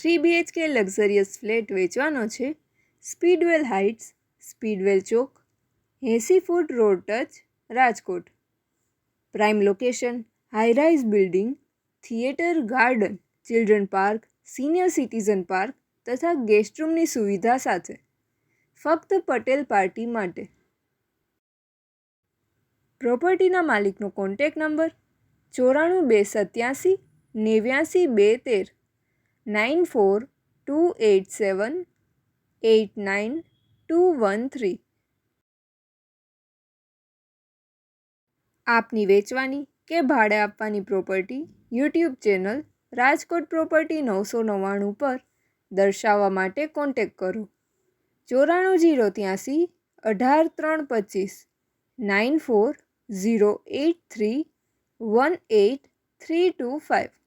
3 BHK luxurious flat વેચવાનો છે. Speedwell heights, Speedwell ચોક, 80 foot road touch, Rajkot. Prime location, high-rise building, theatre, garden, children park, senior citizen park તથા ગેસ્ટરૂમની સુવિધા સાથે. ફક્ત Patel party માટે. પ્રોપર્ટીના માલિકનો કોન્ટેક્ટ નંબર 94 287 89 287 89213. આપની વેચવાની કે ભાડે આપવાની property YouTube channel Rajkot property 999 પર દર્શાવવા માટે કોન્ટેક્ટ કરો. 94 083 18 325 94 083 18 325.